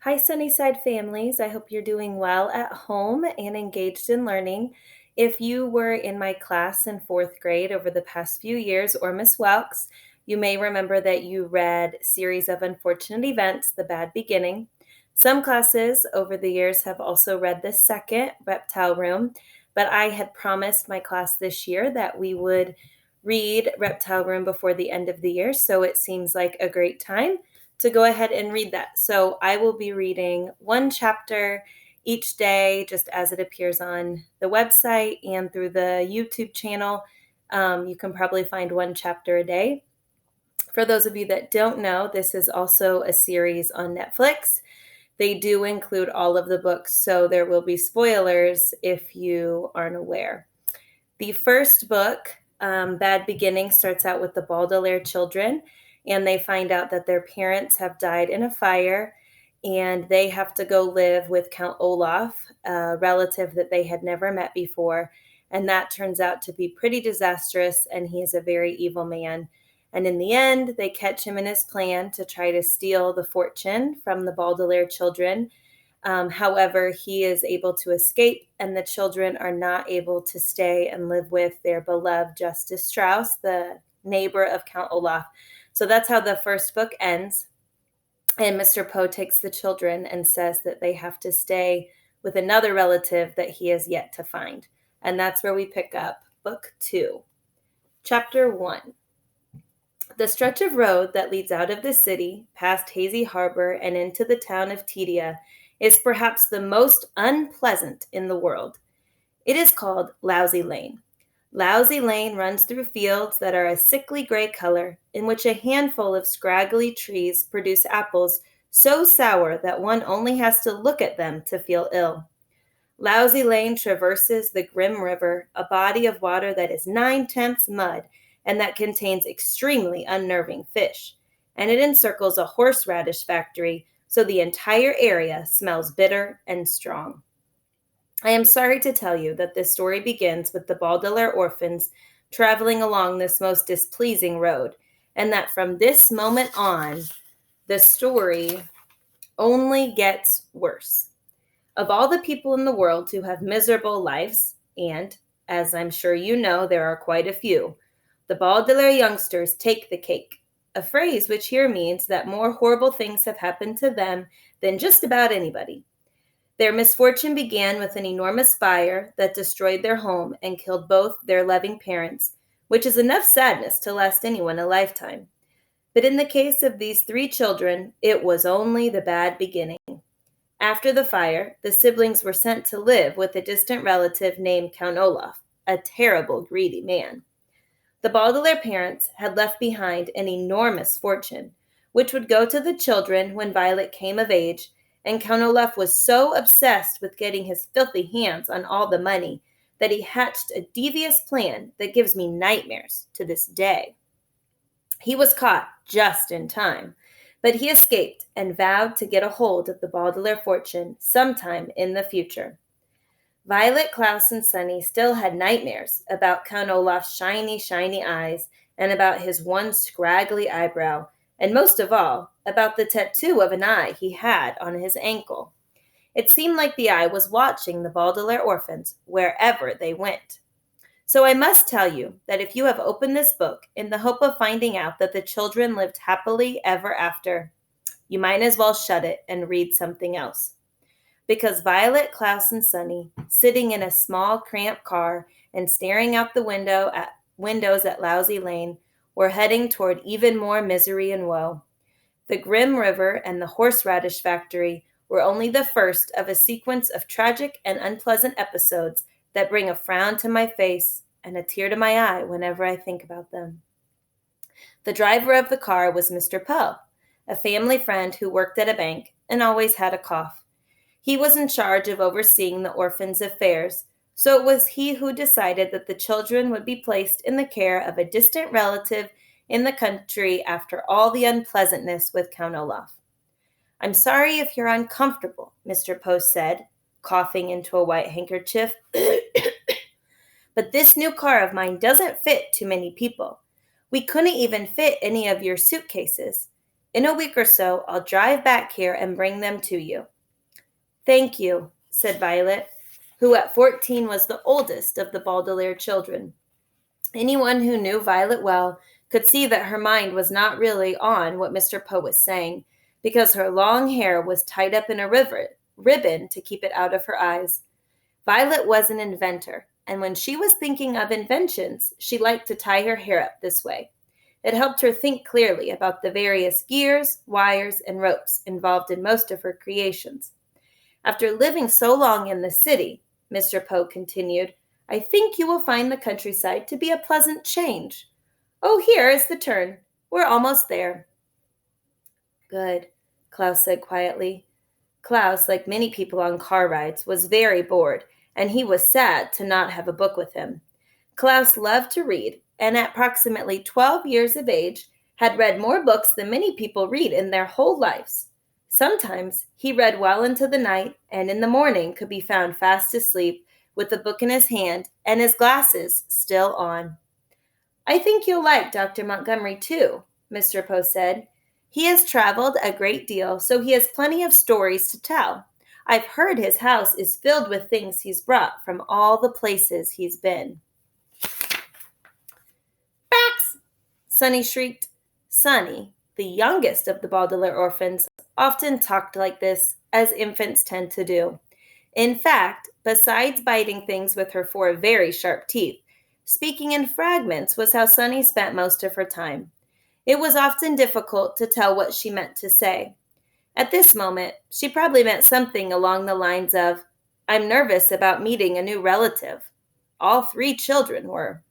Hi, Sunnyside families. I hope you're doing well at home and engaged in learning. If you were in my class in fourth grade over the past few years, or Miss Welks, you may remember that you read Series of Unfortunate Events, The Bad Beginning. Some classes over the years have also read the second, Reptile Room, but I had promised my class this year that we would read Reptile Room before the end of the year, so it seems like a great time to go ahead and read that. So I will be reading one chapter each day, just as it appears on the website and through the YouTube channel. You can probably find one chapter a day. For those of you that don't know, this is also a series on Netflix. They do include all of the books, so there will be spoilers if you aren't aware. The first book, Bad Beginning, starts out with the Baudelaire children, and they find out that their parents have died in a fire, and they have to go live with Count Olaf, a relative that they had never met before. And that turns out to be pretty disastrous, and he is a very evil man. And in the end, they catch him in his plan to try to steal the fortune from the Baudelaire children. However, he is able to escape, and the children are not able to stay and live with their beloved Justice Strauss, the neighbor of Count Olaf. So that's how the first book ends. And Mr. Poe takes the children and says that they have to stay with another relative that he has yet to find. And that's where we pick up book 2. Chapter 1. The stretch of road that leads out of the city, past Hazy Harbor and into the town of Tedia, is perhaps the most unpleasant in the world. It is called Lousy Lane. Lousy Lane runs through fields that are a sickly gray color, in which a handful of scraggly trees produce apples so sour that one only has to look at them to feel ill. Lousy Lane traverses the Grim River, a body of water that is 9/10 mud and that contains extremely unnerving fish. And it encircles a horseradish factory, so the entire area smells bitter and strong. I am sorry to tell you that this story begins with the Baudelaire orphans traveling along this most displeasing road, and that from this moment on, the story only gets worse. Of all the people in the world who have miserable lives, and as I'm sure you know, there are quite a few, the Baudelaire youngsters take the cake, a phrase which here means that more horrible things have happened to them than just about anybody. Their misfortune began with an enormous fire that destroyed their home and killed both their loving parents, which is enough sadness to last anyone a lifetime. But in the case of these 3 children, it was only the bad beginning. After the fire, the siblings were sent to live with a distant relative named Count Olaf, a terrible, greedy man. The Baudelaire parents had left behind an enormous fortune, which would go to the children when Violet came of age, and Count Olaf was so obsessed with getting his filthy hands on all the money that he hatched a devious plan that gives me nightmares to this day. He was caught just in time, but he escaped and vowed to get a hold of the Baudelaire fortune sometime in the future. Violet, Klaus, and Sunny still had nightmares about Count Olaf's shiny, shiny eyes and about his one scraggly eyebrow, and most of all, about the tattoo of an eye he had on his ankle. It seemed like the eye was watching the Baudelaire orphans wherever they went. So I must tell you that if you have opened this book in the hope of finding out that the children lived happily ever after, you might as well shut it and read something else. Because Violet, Klaus, and Sunny, sitting in a small, cramped car and staring out the windows at Lousy Lane, were heading toward even more misery and woe. The Grim River and the horseradish factory were only the first of a sequence of tragic and unpleasant episodes that bring a frown to my face and a tear to my eye whenever I think about them. The driver of the car was Mr. Poe, a family friend who worked at a bank and always had a cough. He was in charge of overseeing the orphans' affairs, so it was he who decided that the children would be placed in the care of a distant relative in the country after all the unpleasantness with Count Olaf. "I'm sorry if you're uncomfortable," Mr. Poe said, coughing into a white handkerchief. "But this new car of mine doesn't fit too many people. We couldn't even fit any of your suitcases. In a week or so, I'll drive back here and bring them to you." "Thank you," said Violet, who at 14 was the oldest of the Baudelaire children. Anyone who knew Violet well could see that her mind was not really on what Mr. Poe was saying, because her long hair was tied up in a ribbon to keep it out of her eyes. Violet was an inventor, and when she was thinking of inventions, she liked to tie her hair up this way. It helped her think clearly about the various gears, wires, and ropes involved in most of her creations. "After living so long in the city," Mr. Poe continued, "I think you will find the countryside to be a pleasant change. Oh, here is the turn. We're almost there." "Good," Klaus said quietly. Klaus, like many people on car rides, was very bored, and he was sad to not have a book with him. Klaus loved to read, and at approximately 12 years of age, had read more books than many people read in their whole lives. Sometimes he read well into the night, and in the morning could be found fast asleep with a book in his hand and his glasses still on. "I think you'll like Dr. Montgomery, too," Mr. Poe said. "He has traveled a great deal, so he has plenty of stories to tell. I've heard his house is filled with things he's brought from all the places he's been." "Bax!" Sunny shrieked. Sunny, the youngest of the Baudelaire orphans, often talked like this, as infants tend to do. In fact, besides biting things with her four very sharp teeth, speaking in fragments was how Sunny spent most of her time. It was often difficult to tell what she meant to say. At this moment, she probably meant something along the lines of, "I'm nervous about meeting a new relative." All three children were.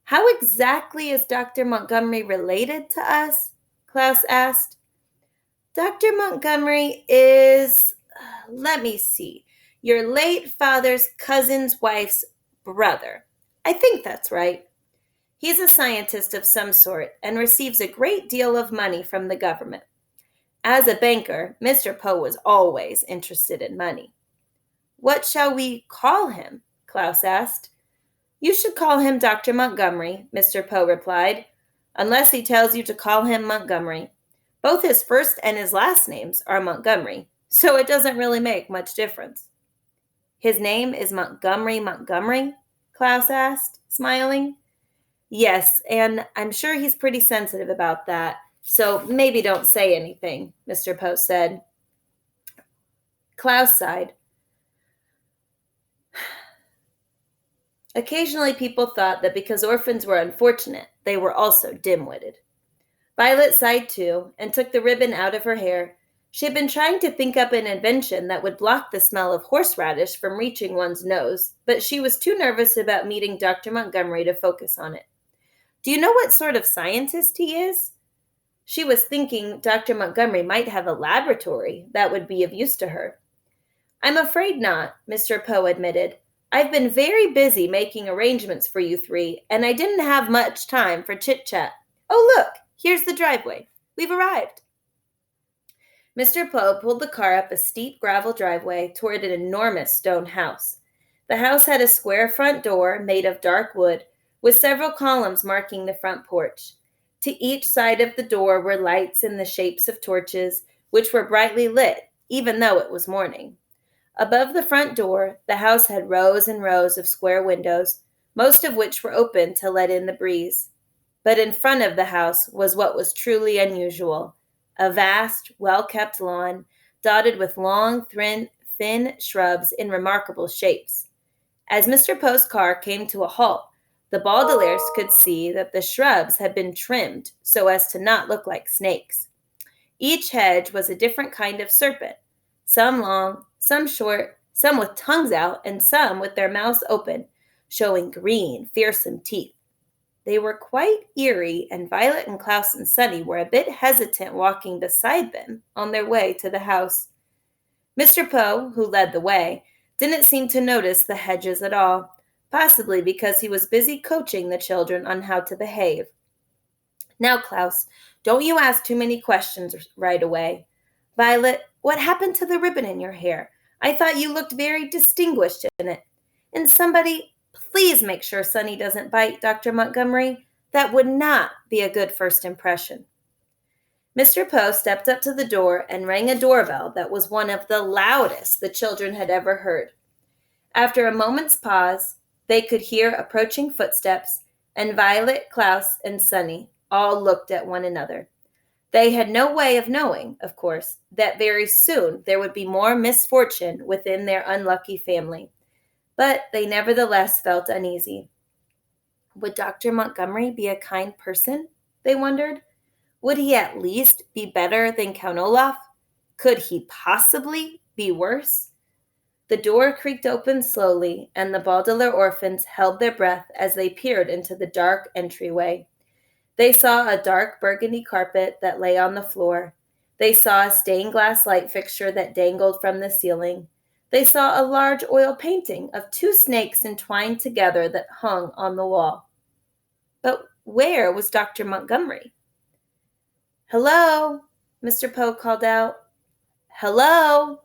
"How exactly is Dr. Montgomery related to us?" Klaus asked. "Dr. Montgomery is, let me see, your late father's cousin's wife's brother. I think that's right. He's a scientist of some sort and receives a great deal of money from the government. As a banker, Mr. Poe was always interested in money." "What shall we call him?" Klaus asked. "You should call him Dr. Montgomery," Mr. Poe replied, "unless he tells you to call him Montgomery. Both his first and his last names are Montgomery, so it doesn't really make much difference." "His name is Montgomery?" Klaus asked, smiling. "Yes, and I'm sure he's pretty sensitive about that, so maybe don't say anything," Mr. Poe said. Klaus sighed. Occasionally people thought that because orphans were unfortunate, they were also dim-witted. Violet sighed too, and took the ribbon out of her hair. She had been trying to think up an invention that would block the smell of horseradish from reaching one's nose, but she was too nervous about meeting Dr. Montgomery to focus on it. "Do you know what sort of scientist he is?" She was thinking Dr. Montgomery might have a laboratory that would be of use to her. "I'm afraid not," Mr. Poe admitted. "I've been very busy making arrangements for you three, and I didn't have much time for chit-chat. Oh, look, here's the driveway. We've arrived." Mr. Poe pulled the car up a steep gravel driveway toward an enormous stone house. The house had a square front door made of dark wood, with several columns marking the front porch. To each side of the door were lights in the shapes of torches, which were brightly lit, even though it was morning. Above the front door, the house had rows and rows of square windows, most of which were open to let in the breeze. But in front of the house was what was truly unusual: a vast, well-kept lawn, dotted with long, thin shrubs in remarkable shapes. As Mr. Poe's car came to a halt, the Baudelaires could see that the shrubs had been trimmed so as to not look like snakes. Each hedge was a different kind of serpent, some long, some short, some with tongues out, and some with their mouths open, showing green, fearsome teeth. They were quite eerie, and Violet and Klaus and Sunny were a bit hesitant walking beside them on their way to the house. Mr. Poe, who led the way, didn't seem to notice the hedges at all, possibly because he was busy coaching the children on how to behave. "Now, Klaus, don't you ask too many questions right away. Violet, what happened to the ribbon in your hair? I thought you looked very distinguished in it. And somebody, please make sure Sunny doesn't bite Dr. Montgomery. That would not be a good first impression." Mr. Poe stepped up to the door and rang a doorbell that was one of the loudest the children had ever heard. After a moment's pause, they could hear approaching footsteps, and Violet, Klaus, and Sunny all looked at one another. They had no way of knowing, of course, that very soon there would be more misfortune within their unlucky family, but they nevertheless felt uneasy. Would Dr. Montgomery be a kind person? They wondered. Would he at least be better than Count Olaf? Could he possibly be worse? The door creaked open slowly, and the Baudelaire orphans held their breath as they peered into the dark entryway. They saw a dark burgundy carpet that lay on the floor. They saw a stained glass light fixture that dangled from the ceiling. They saw a large oil painting of two snakes entwined together that hung on the wall. But where was Dr. Montgomery? "Hello," Mr. Poe called out. "Hello."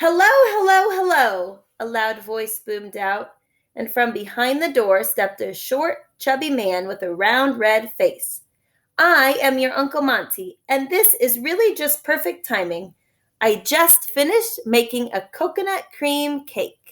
"Hello, hello, hello," a loud voice boomed out, and from behind the door stepped a short, chubby man with a round, red face. "I am your Uncle Monty, and this is really just perfect timing. I just finished making a coconut cream cake."